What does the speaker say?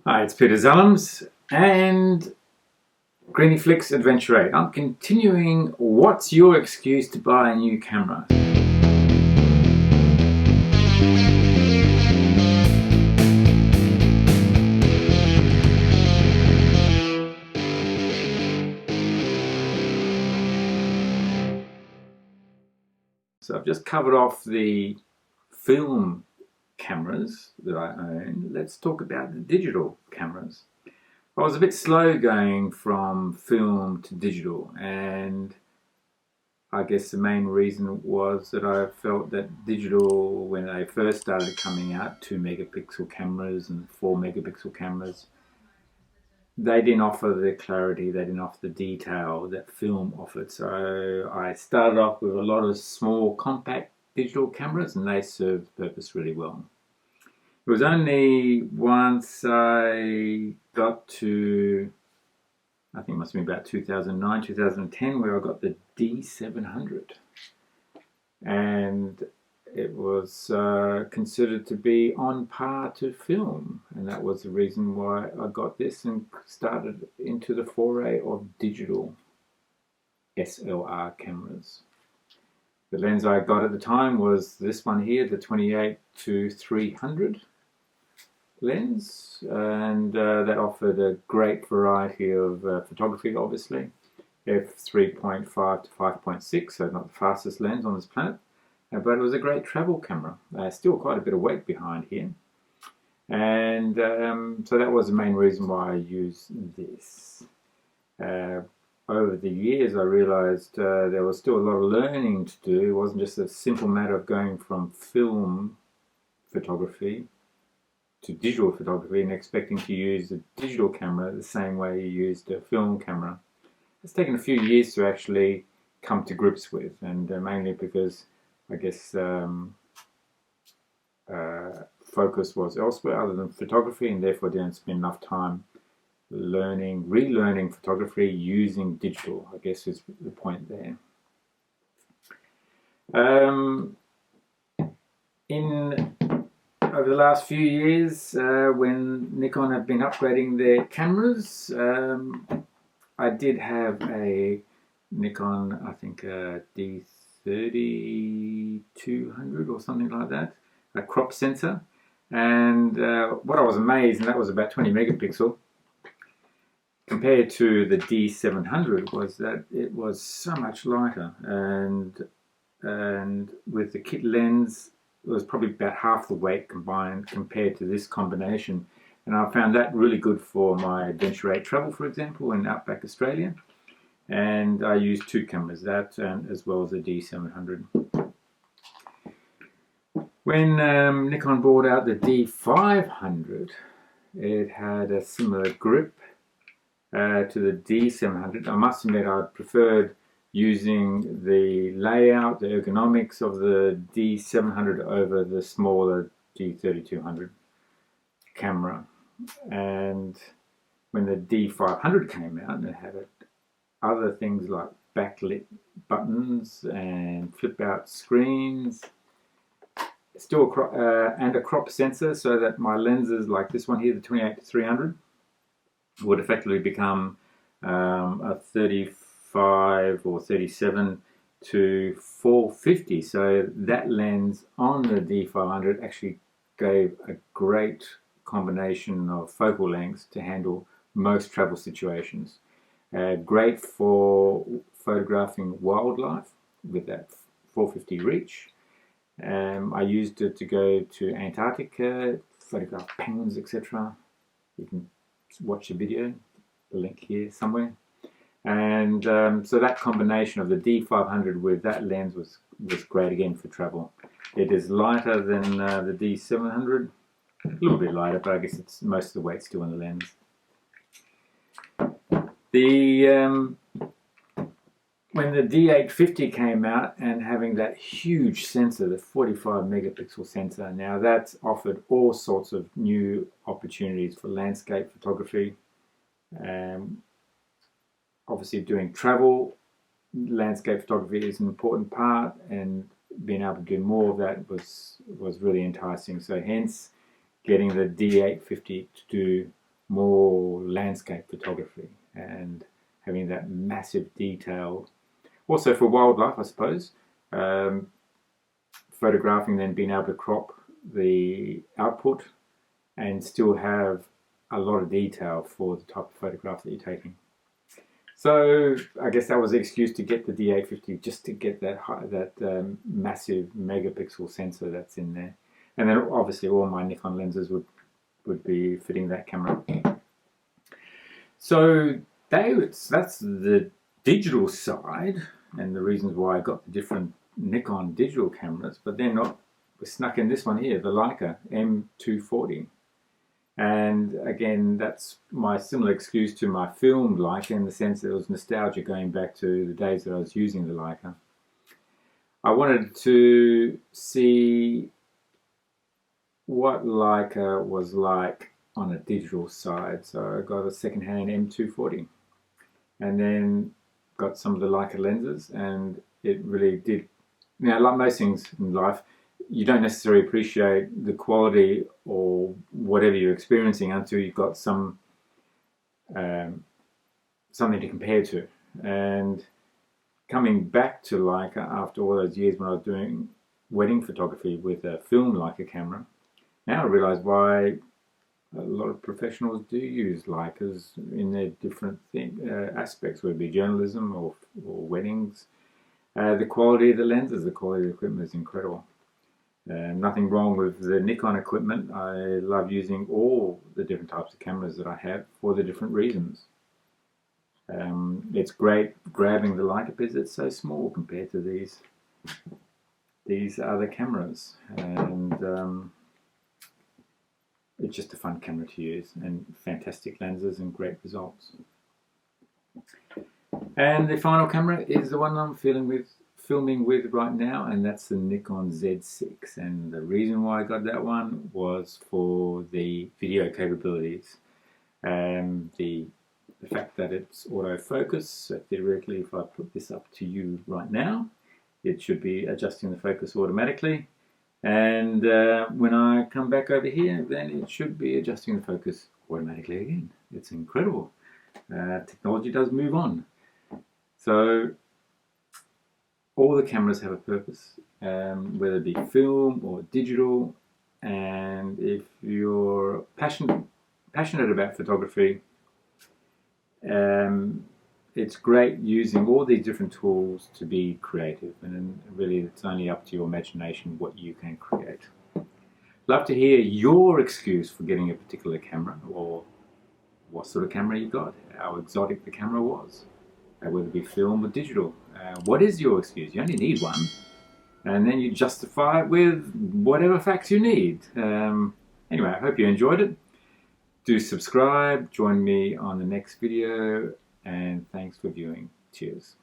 Hi, it's Peter Zellums and Griniflix Adventure 8. I'm continuing what's your excuse to buy a new camera. So I've just covered off the film cameras that I own. Let's talk about the digital cameras. I was a bit slow going from film to digital, and I guess the main reason was that I felt that digital, when they first started coming out, 2 megapixel cameras and 4 megapixel cameras, they didn't offer the clarity, they didn't offer the detail that film offered. So I started off with a lot of small compact digital cameras, and they served the purpose really well. It was only once I got to, I think it must have been about 2009, 2010, where I got the D700. And it was considered to be on par to film. And that was the reason why I got this and started into the foray of digital SLR cameras. The lens I got at the time was this one here, the 28-300 lens, and that offered a great variety of photography, obviously. f3.5 to 5.6, so not the fastest lens on this planet, but it was a great travel camera. Still quite a bit of weight behind here, and so that was the main reason why I used this. Over the years I realized there was still a lot of learning to do. It wasn't just a simple matter of going from film photography to digital photography and expecting to use a digital camera the same way you used a film camera. It's taken a few years to actually come to grips with, and mainly because I guess focus was elsewhere other than photography, and therefore didn't spend enough time relearning photography using digital, I guess is the point there. Over the last few years, when Nikon have been upgrading their cameras, I did have a Nikon, I think a D3200 or something like that, a crop sensor. And what I was amazed, and that was about 20 megapixel, compared to the D700, was that it was so much lighter, and with the kit lens it was probably about half the weight combined compared to this combination. And I found that really good for my Adventure 8 travel, for example, in Outback Australia. And I used 2 cameras, that and as well as the D700. When Nikon brought out the D500, it had a similar grip to the D700. I must admit I preferred using the layout, the ergonomics of the D700 over the smaller D3200 camera. And when the D500 came out, it had other things like backlit buttons and flip out screens, still and a crop sensor, so that my lenses like this one here, the 28-300, would effectively become a 35 or 37 to 450. So that lens on the D500 actually gave a great combination of focal lengths to handle most travel situations. Great for photographing wildlife with that 450 reach. I used it to go to Antarctica, photograph penguins, etc. You can watch the video, the link here somewhere. And so that combination of the D500 with that lens was great again for travel. It is lighter than the D700, a little bit lighter, but I guess it's most of the weight still in the lens. When the D850 came out and having that huge sensor, the 45 megapixel sensor, now that's offered all sorts of new opportunities for landscape photography. Obviously doing travel, landscape photography is an important part, and being able to do more of that was really enticing. So hence getting the D850 to do more landscape photography and having that massive detail. Also for wildlife, I suppose. Photographing, then being able to crop the output and still have a lot of detail for the type of photograph that you're taking. So I guess that was the excuse to get the D850, just to get that massive megapixel sensor that's in there. And then obviously all my Nikon lenses would be fitting that camera. So that's the digital side and the reasons why I got the different Nikon digital cameras, but then we snuck in this one here, the Leica M240. And again, that's my similar excuse to my film Leica, in the sense that it was nostalgia going back to the days that I was using the Leica. I wanted to see what Leica was like on a digital side, so I got a second-hand M240 and then got some of the Leica lenses, and it really did. Now, like most things in life, you don't necessarily appreciate the quality or whatever you're experiencing until you've got something to compare to. And coming back to Leica after all those years when I was doing wedding photography with a film Leica camera, now I realise why a lot of professionals do use Leicas in their different aspects, whether it be journalism or weddings. The quality of the lenses, the quality of the equipment is incredible. Nothing wrong with the Nikon equipment. I love using all the different types of cameras that I have for the different reasons. It's great grabbing the Leica because it's so small compared to these other cameras, and it's just a fun camera to use, and fantastic lenses and great results. And the final camera is the one I'm filming with right now, and that's the Nikon Z6. And the reason why I got that one was for the video capabilities, and the fact that it's autofocus. So theoretically, if I put this up to you right now, it should be adjusting the focus automatically. And when I come back over here, then it should be adjusting the focus automatically again. It's incredible. Technology does move on. So all the cameras have a purpose, whether it be film or digital. And if you're passionate about photography, it's great using all these different tools to be creative, and really it's only up to your imagination what you can create. Love to hear your excuse for getting a particular camera, or what sort of camera you got, how exotic the camera was, whether it be film or digital. What is your excuse? You only need one, and then you justify it with whatever facts you need. Anyway, I hope you enjoyed it. Do subscribe, join me on the next video, and thanks for viewing. Cheers.